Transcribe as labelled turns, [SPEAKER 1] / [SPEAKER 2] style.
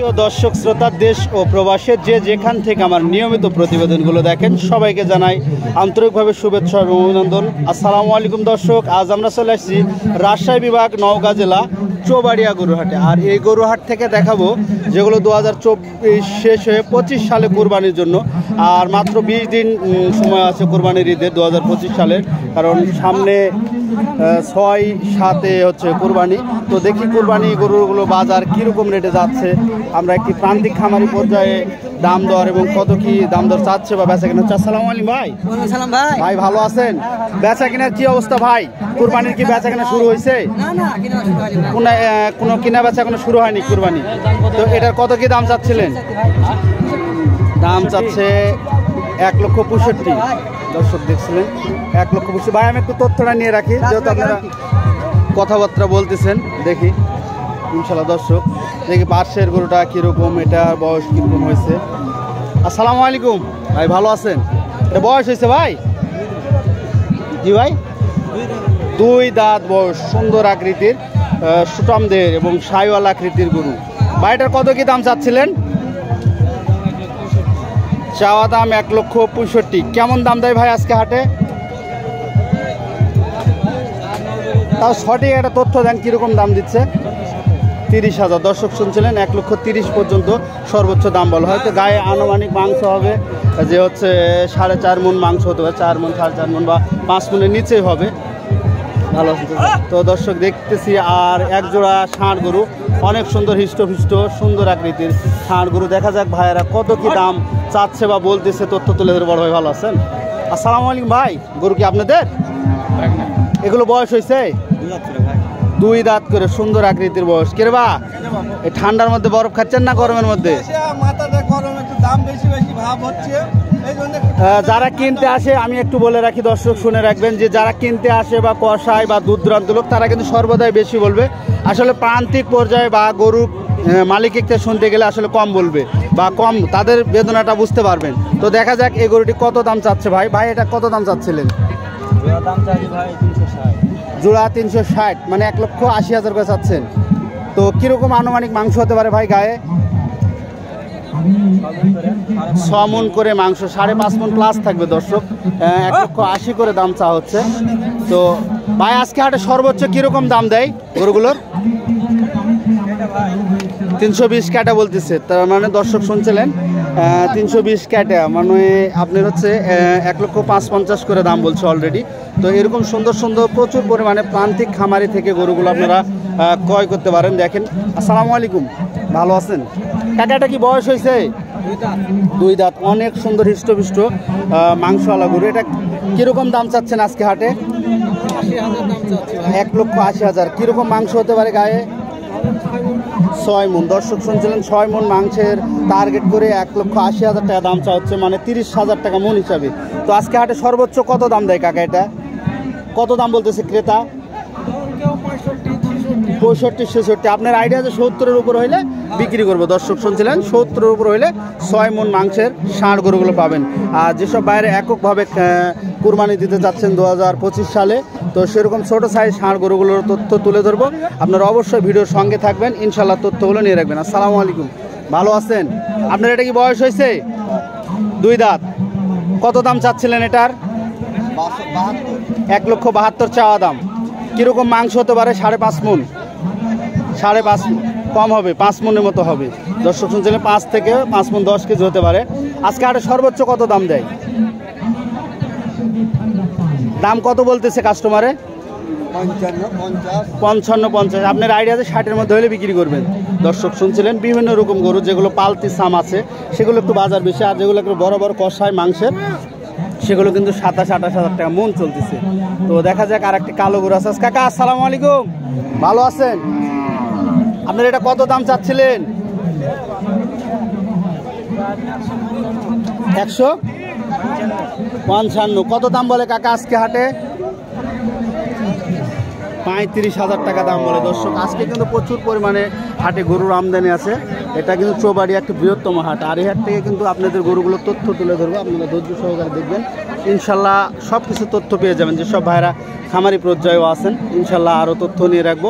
[SPEAKER 1] প্রিয় দর্শক শ্রোতা, দেশ ও প্রবাসের যে যেখান থেকে আমার নিয়মিত প্রতিবেদনগুলো দেখেন সবাইকে জানাই আন্তরিকভাবে শুভেচ্ছা এবং অভিনন্দন। আসসালামু আলাইকুম দর্শক, আজ আমরা চলে আসছি রাজশাহী বিভাগ নওগাঁ জেলা চৌবাড়িয়া গরুহাটে। আর এই গরুহাট থেকে দেখাবো যেগুলো 2024 শেষ হয়ে 25 সালে কোরবানির জন্য, আর মাত্র 20 দিন সময় আছে কোরবানির ঈদের 2025 সালের, কারণ সামনে 6-7 হচ্ছে কোরবানি। তো দেখি কোরবানি গরুগুলো বাজার কীরকম রেটে যাচ্ছে। আমরা একটি প্রান্তিক খামারি পর্যায়ে দাম দর এবং কত কি দাম দর চাচ্ছে বা বেচা কেনা। আসসালামু আলাইকুম ভাই। ভাই ভালো আছেন? বেচা কেনার কি অবস্থা ভাই? কোরবানির কি বেচা কেনা শুরু হয়েছে? কোনো কিনা বেচা এখনো শুরু হয়নি কোরবানি। তো এটার কত কি দাম চাচ্ছিলেন? দাম চাচ্ছে 1,65,000। দর্শক দেখছিলেন 1,65,000। ভাই আমি একটু তথ্যটা নিয়ে রাখি, যেহেতু আপনারা কথাবার্তা বলতেছেন। দেখি ইনশাল্লাহ দর্শক, দেখি পার্শ্বের গরুটা কীরকম, এটা বয়স কীরকম হয়েছে। আসসালামু আলাইকুম ভাই, ভালো আছেন? এটা বয়স হয়েছে ভাই? জি ভাই, 2 দাঁত বয়স, সুন্দর আকৃতির সুটামদের এবং সাইওয়াল আকৃতির গরু। ভাইটার কত কি দাম চাচ্ছিলেন? চাওয়া দাম 1,65,000। কেমন দাম দেয় ভাই আজকে হাটে? তাও সঠিক একটা তথ্য দেন, কীরকম দাম দিচ্ছে? 30,000। দর্শক শুনছিলেন 1,30,000 পর্যন্ত সর্বোচ্চ দাম বলা হয়। তো গায়ে আনুমানিক মাংস হবে যে হচ্ছে 4.5 মণ মাংস হতে পারে, 4 মণ, 4.5 মণ বা 5 মণের নিচেই হবে। ভালো আছে তো দর্শক দেখতেছি। আর এক জোড়া ষাঁড় গরু, অনেক সুন্দর হৃষ্টপুষ্ট সুন্দর আকৃতির ষাঁড় গরু। দেখা যাক ভাইয়েরা কত কি দাম চাচ্ছে বা বলতেছে, তথ্য তুলে ধরে। বড় ভাই ভালো আছেন? আসসালামু আলাইকুম ভাই। গরু কি আপনাদের? এগুলো বয়স হয়েছে? 2 দাঁত করে সুন্দর আকৃতির বয়স। কে রে বা, এই ঠান্ডার মধ্যে বরফ খাচ্ছেন না গরমের মধ্যে? যারা কিনতে আসে, আমি একটু বলে রাখি দর্শক শুনে রাখবেন, যে যারা কিনতে আসে বা কষায় বা দূর দূরান্ত লোক, তারা কিন্তু সর্বদাই বেশি বলবে। আসলে প্রান্তিক পর্যায়ে বা গরু মালিককে শুনতে গেলে আসলে কম বলবে বা কম, তাদের বেদনাটা বুঝতে পারবেন। তো দেখা যাক এই গরুটি কত দাম চাচ্ছে ভাই। ভাই এটা কত দাম চাচ্ছিলেন? জোড়া 360, মানে 1,80,000 করে চাচ্ছেন। তো কিরকম আনুমানিক মাংস হতে পারে ভাই গায়ে? 6 মণ করে মাংস, 5.5 মণ প্লাস থাকবে দর্শক। 1,80,000 করে দাম চা হচ্ছে। তো ভাই আজকে হাটে সর্বোচ্চ কিরকম দাম দেয় গরুগুলোর? 320 কাটা বলতেছে। তার মানে দর্শক শুনছিলেন 320 কাটা, মানে আপনার হচ্ছে 1,55,000 করে দাম বলছে অলরেডি। তো এরকম সুন্দর সুন্দর প্রচুর পরিমাণে প্রান্তিক খামারি থেকে গরুগুলো আপনারা ক্রয় করতে পারেন। দেখেন। আসসালামু আলাইকুম, ভালো আছেন? কাকাটা কি বয়স হয়েছে? 2 দাঁত, অনেক সুন্দর হৃষ্টপুষ্ট মাংসওয়ালা গরু। এটা কিরকম দাম চাচ্ছেন আজকে হাটে? 1,80,000। কিরকম মাংস হতে পারে গায়ে? 6 মণ। দর্শক শুনছিলেন 6 মণ মাংসের টার্গেট করে 1,80,000 টাকা দাম চা হচ্ছে, মানে 30,000 টাকা মণ হিসাবে। তো আজকে হাটে সর্বোচ্চ কত দাম দেয় কাকা? এটা কত দাম বলতেছে ক্রেতা? 65-66। আপনার আইডিয়া যে 70-এর উপর হইলে বিক্রি করবো। দর্শক শুনছিলেন 70-এর উপর হইলে 6 মণ মাংসের ষাঁড় গরুগুলো পাবেন। আর যেসব বাইরে এককভাবে কুরবানি দিতে যাচ্ছেন 2025 সালে, তো সেরকম ছোট সাইজ ষাঁড় গরুগুলোর তথ্য তুলে ধরবো। আপনারা অবশ্যই ভিডিওর সঙ্গে থাকবেন, ইনশাল্লাহ তথ্যগুলো নিয়ে রাখবেন। আসসালামু আলাইকুম, ভালো আছেন? আপনার এটা কি বয়স হয়েছে? 2 দাঁত। কত দাম চাচ্ছিলেন এটার? 1,72,000 চাওয়া দাম। কীরকম মাংস হতে পারে? 5.5 মণ। 5.5 কম হবে, 5 মণের মতো হবে। দর্শক শুনছিলেন 5 থেকে 5 মণ 10 কেজি হতে পারে। আজকে হাটে সর্বোচ্চ কত দাম দেয়? দাম কত বলতেছে কাস্টমারে? 55-50। আপনার আইডিয়া আছে 60-এর মধ্যে হলে বিক্রি করবেন। দর্শক শুনছিলেন বিভিন্ন রকম গরু, যেগুলো পালতি সাম আছে সেগুলো একটু বাজার বেশি, আর যেগুলো একটু বড় বড় কষায় মাংসের সেগুলো কিন্তু 27-28,000 টাকা মণ চলতেছে। তো দেখা যাক আর একটি কালো গরু আছে। কাকা আসসালামু আলাইকুম, ভালো আছেন? আপনার এটা কত দাম চাচ্ছিলেন? 155। কত দাম বলে কাকা আজকে হাটে? 35,000 টাকা দাম বলে। দর্শক আজকে কিন্তু প্রচুর পরিমাণে হাটে গরুর আমদানি আছে। এটা কিন্তু চৌবাড়িয়া একটি বৃহত্তম হাট। আর এই হাট থেকে কিন্তু আপনাদের গরুগুলোর তথ্য তুলে ধরবো, আপনারা ধৈর্য সহকারে দেখবেন। ইনশাল্লাহ সব কিছু তথ্য পেয়ে যাবেন। যেসব ভাইরা খামারি পর্যায়েও আছেন, ইনশাল্লাহ আরও তথ্য নিয়ে রাখবো।